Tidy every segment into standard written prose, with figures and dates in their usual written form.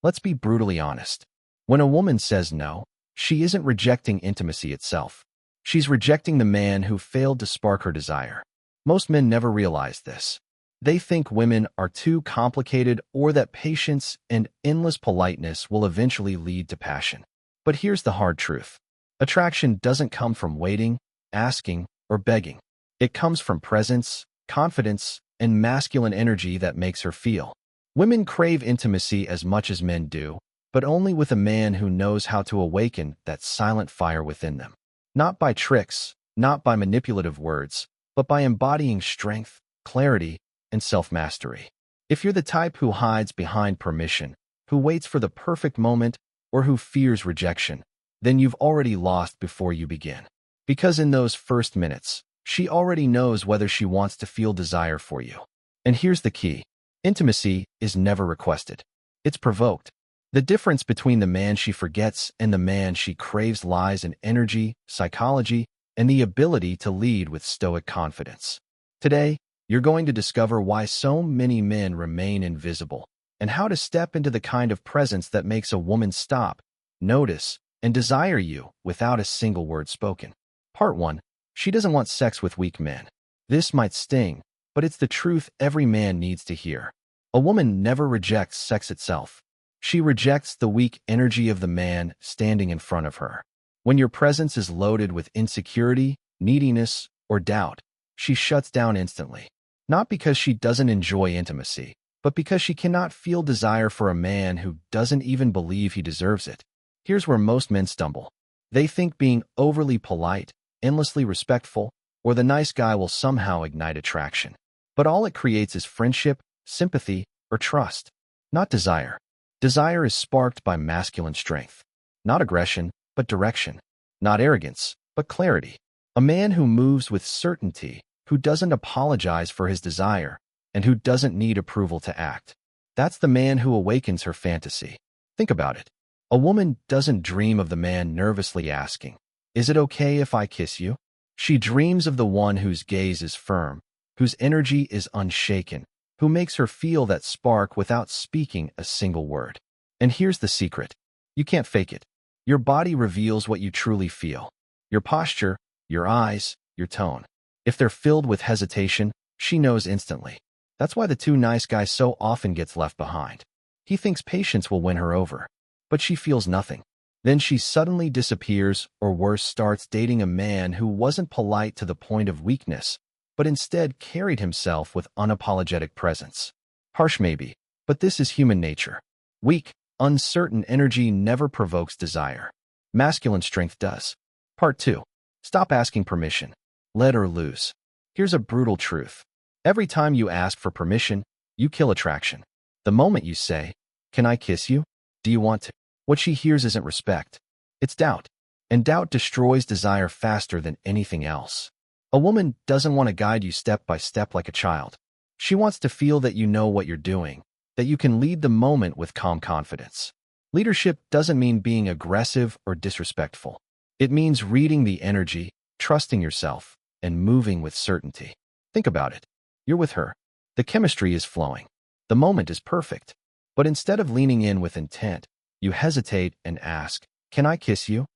Let's be brutally honest. When a woman says no, she isn't rejecting intimacy itself. She's rejecting the man who failed to spark her desire. Most men never realize this. They think women are too complicated or that patience and endless politeness will eventually lead to passion. But here's the hard truth. Attraction doesn't come from waiting, asking, or begging. It comes from presence, confidence, and masculine energy that makes her feel. Women crave intimacy as much as men do, but only with a man who knows how to awaken that silent fire within them. Not by tricks, not by manipulative words, but by embodying strength, clarity, and self-mastery. If you're the type who hides behind permission, who waits for the perfect moment, or who fears rejection, then you've already lost before you begin. Because in those first minutes, she already knows whether she wants to feel desire for you. And here's the key. Intimacy is never requested. It's provoked. The difference between the man she forgets and the man she craves lies in energy, psychology, and the ability to lead with stoic confidence. Today, you're going to discover why so many men remain invisible, and how to step into the kind of presence that makes a woman stop, notice, and desire you without a single word spoken. Part 1. She doesn't want sex with weak men. This might sting, but it's the truth every man needs to hear. A woman never rejects sex itself. She rejects the weak energy of the man standing in front of her. When your presence is loaded with insecurity, neediness, or doubt, she shuts down instantly. Not because she doesn't enjoy intimacy, but because she cannot feel desire for a man who doesn't even believe he deserves it. Here's where most men stumble. They think being overly polite, endlessly respectful, or the nice guy will somehow ignite attraction. But all it creates is friendship, sympathy, or trust, not desire. Desire is sparked by masculine strength. Not aggression, but direction. Not arrogance, but clarity. A man who moves with certainty, who doesn't apologize for his desire, and who doesn't need approval to act. That's the man who awakens her fantasy. Think about it. A woman doesn't dream of the man nervously asking, "Is it okay if I kiss you?" She dreams of the one whose gaze is firm, whose energy is unshaken, who makes her feel that spark without speaking a single word. And here's the secret. You can't fake it. Your body reveals what you truly feel. Your posture, your eyes, your tone. If they're filled with hesitation, she knows instantly. That's why the too nice guy so often gets left behind. He thinks patience will win her over, but she feels nothing. Then she suddenly disappears, or worse, starts dating a man who wasn't polite to the point of weakness, but instead carried himself with unapologetic presence. Harsh maybe, but this is human nature. Weak, uncertain energy never provokes desire. Masculine strength does. Part 2. Stop asking permission. Let her lose. Here's a brutal truth. Every time you ask for permission, you kill attraction. The moment you say, "Can I kiss you? Do you want to?" what she hears isn't respect. It's doubt. And doubt destroys desire faster than anything else. A woman doesn't want to guide you step by step like a child. She wants to feel that you know what you're doing, that you can lead the moment with calm confidence. Leadership doesn't mean being aggressive or disrespectful. It means reading the energy, trusting yourself, and moving with certainty. Think about it. You're with her. The chemistry is flowing. The moment is perfect. But instead of leaning in with intent, you hesitate and ask, "Can I kiss you?"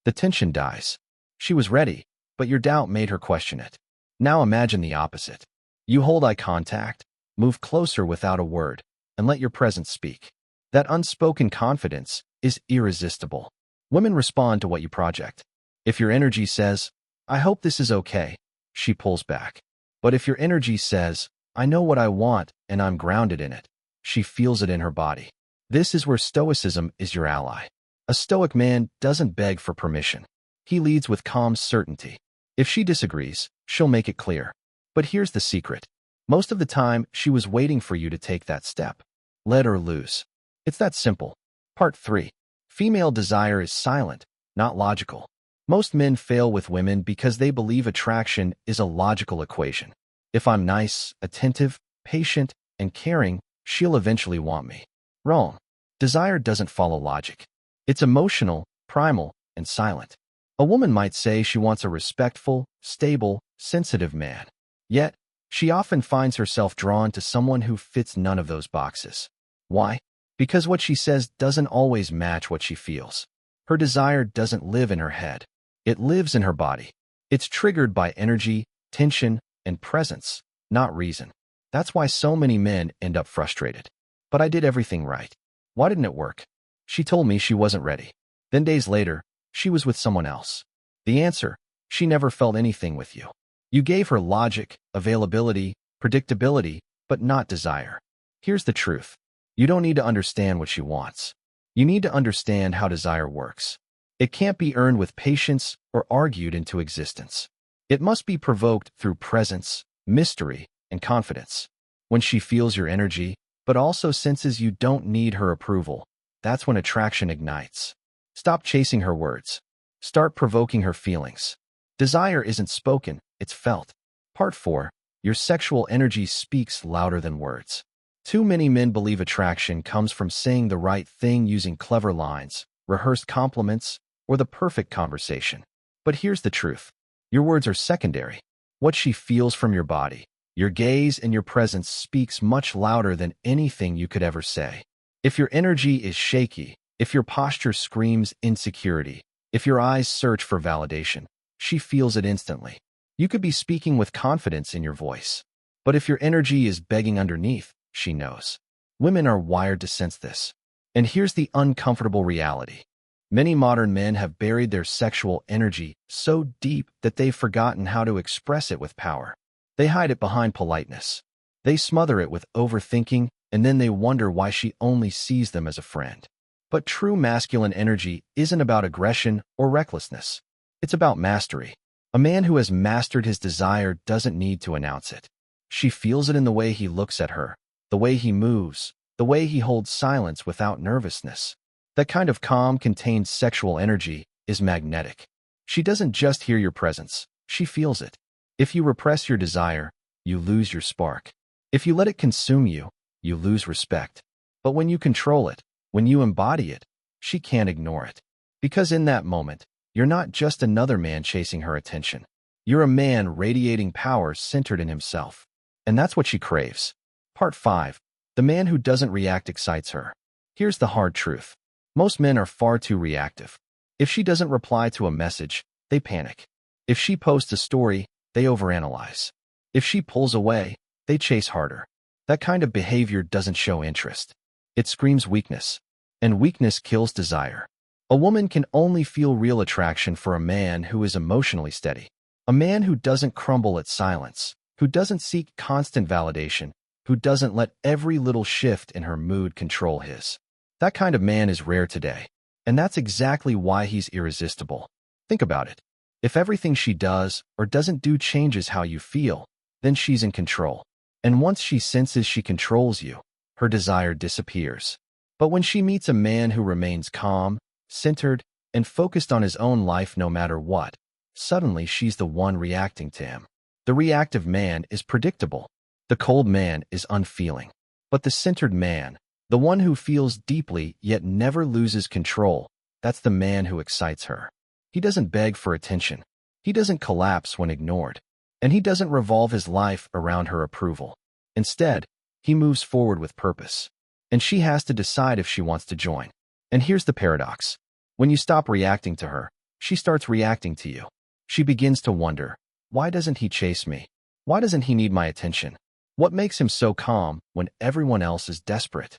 The tension dies. She was ready, but your doubt made her question it. Now imagine the opposite. You hold eye contact, move closer without a word, and let your presence speak. That unspoken confidence is irresistible. Women respond to what you project. If your energy says, "I hope this is okay," she pulls back. But if your energy says, "I know what I want and I'm grounded in it," she feels it in her body. This is where Stoicism is your ally. A Stoic man doesn't beg for permission. He leads with calm certainty. If she disagrees, she'll make it clear. But here's the secret. Most of the time, she was waiting for you to take that step. Let her lose. It's that simple. Part 3. Female desire is silent, not logical. Most men fail with women because they believe attraction is a logical equation. If I'm nice, attentive, patient, and caring, she'll eventually want me. Wrong. Desire doesn't follow logic. It's emotional, primal, and silent. A woman might say she wants a respectful, stable, sensitive man. Yet, she often finds herself drawn to someone who fits none of those boxes. Why? Because what she says doesn't always match what she feels. Her desire doesn't live in her head. It lives in her body. It's triggered by energy, tension, and presence, not reason. That's why so many men end up frustrated. But I did everything right. Why didn't it work? She told me she wasn't ready. Then days later, she was with someone else. The answer: she never felt anything with you. You gave her logic, availability, predictability, but not desire. Here's the truth. You don't need to understand what she wants. You need to understand how desire works. It can't be earned with patience or argued into existence. It must be provoked through presence, mystery, and confidence. When she feels your energy, but also senses you don't need her approval, that's when attraction ignites. Stop chasing her words. Start provoking her feelings. Desire isn't spoken, it's felt. Part 4. Your sexual energy speaks louder than words. Too many men believe attraction comes from saying the right thing, using clever lines, rehearsed compliments, or the perfect conversation. But here's the truth. Your words are secondary. What she feels from your body, your gaze, and your presence speaks much louder than anything you could ever say. If your energy is shaky, if your posture screams insecurity, if your eyes search for validation, she feels it instantly. You could be speaking with confidence in your voice. But if your energy is begging underneath, she knows. Women are wired to sense this. And here's the uncomfortable reality. Many modern men have buried their sexual energy so deep that they've forgotten how to express it with power. They hide it behind politeness. They smother it with overthinking, and then they wonder why she only sees them as a friend. But true masculine energy isn't about aggression or recklessness. It's about mastery. A man who has mastered his desire doesn't need to announce it. She feels it in the way he looks at her, the way he moves, the way he holds silence without nervousness. That kind of calm, contained sexual energy is magnetic. She doesn't just hear your presence, she feels it. If you repress your desire, you lose your spark. If you let it consume you, you lose respect. But when you control it, when you embody it, she can't ignore it. Because in that moment, you're not just another man chasing her attention. You're a man radiating power centered in himself. And that's what she craves. Part 5. The man who doesn't react excites her. Here's the hard truth. Most men are far too reactive. If she doesn't reply to a message, they panic. If she posts a story, they overanalyze. If she pulls away, they chase harder. That kind of behavior doesn't show interest. It screams weakness. And weakness kills desire. A woman can only feel real attraction for a man who is emotionally steady. A man who doesn't crumble at silence, who doesn't seek constant validation, who doesn't let every little shift in her mood control his. That kind of man is rare today. And that's exactly why he's irresistible. Think about it. If everything she does or doesn't do changes how you feel, then she's in control. And once she senses she controls you, her desire disappears. But when she meets a man who remains calm, centered, and focused on his own life no matter what, suddenly she's the one reacting to him. The reactive man is predictable. The cold man is unfeeling. But the centered man, the one who feels deeply yet never loses control, that's the man who excites her. He doesn't beg for attention. He doesn't collapse when ignored. And he doesn't revolve his life around her approval. Instead, he moves forward with purpose. And she has to decide if she wants to join. And here's the paradox. When you stop reacting to her, she starts reacting to you. She begins to wonder, why doesn't he chase me? Why doesn't he need my attention? What makes him so calm when everyone else is desperate?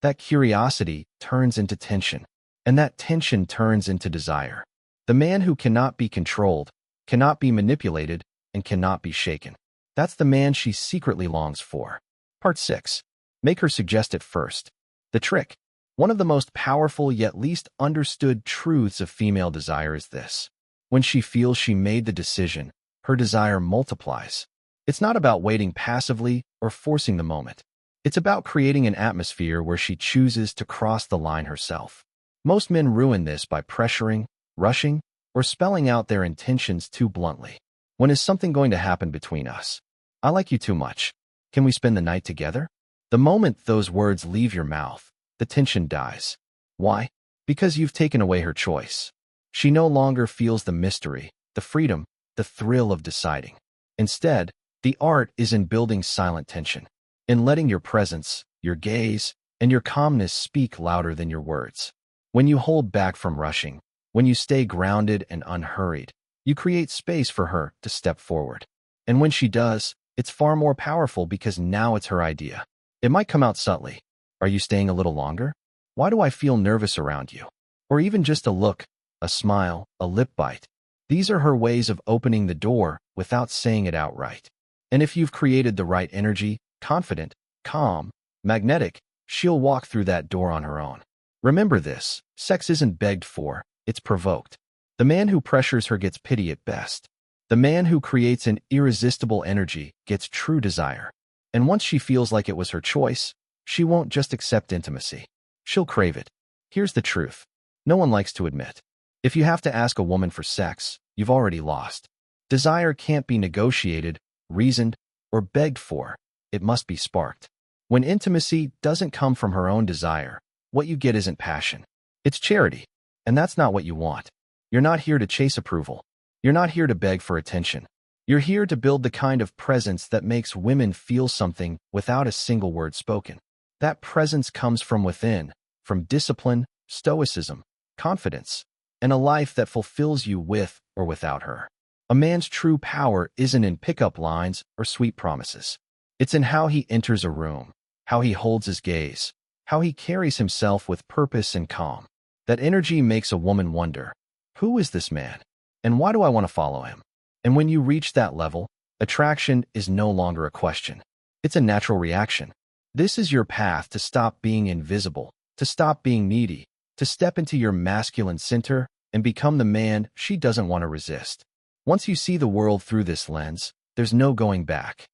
That curiosity turns into tension, and that tension turns into desire. The man who cannot be controlled, cannot be manipulated, and cannot be shaken. That's the man she secretly longs for. Part 6. Make her suggest it first. The trick. One of the most powerful yet least understood truths of female desire is this. When she feels she made the decision, her desire multiplies. It's not about waiting passively or forcing the moment. It's about creating an atmosphere where she chooses to cross the line herself. Most men ruin this by pressuring, rushing, or spelling out their intentions too bluntly. When is something going to happen between us? I like you too much. Can we spend the night together? The moment those words leave your mouth, the tension dies. Why? Because you've taken away her choice. She no longer feels the mystery, the freedom, the thrill of deciding. Instead, the art is in building silent tension, in letting your presence, your gaze, and your calmness speak louder than your words. When you hold back from rushing, when you stay grounded and unhurried, you create space for her to step forward. And when she does, it's far more powerful because now it's her idea. It might come out subtly. Are you staying a little longer? Why do I feel nervous around you? Or even just a look, a smile, a lip bite. These are her ways of opening the door without saying it outright. And if you've created the right energy, confident, calm, magnetic, she'll walk through that door on her own. Remember this, sex isn't begged for, it's provoked. The man who pressures her gets pity at best. The man who creates an irresistible energy gets true desire. And once she feels like it was her choice, she won't just accept intimacy. She'll crave it. Here's the truth. No one likes to admit. If you have to ask a woman for sex, you've already lost. Desire can't be negotiated, reasoned, or begged for. It must be sparked. When intimacy doesn't come from her own desire, what you get isn't passion. It's charity. And that's not what you want. You're not here to chase approval. You're not here to beg for attention. You're here to build the kind of presence that makes women feel something without a single word spoken. That presence comes from within, from discipline, stoicism, confidence, and a life that fulfills you with or without her. A man's true power isn't in pickup lines or sweet promises. It's in how he enters a room, how he holds his gaze, how he carries himself with purpose and calm. That energy makes a woman wonder, who is this man? And why do I want to follow him? And when you reach that level, attraction is no longer a question. It's a natural reaction. This is your path to stop being invisible, to stop being needy, to step into your masculine center and become the man she doesn't want to resist. Once you see the world through this lens, there's no going back.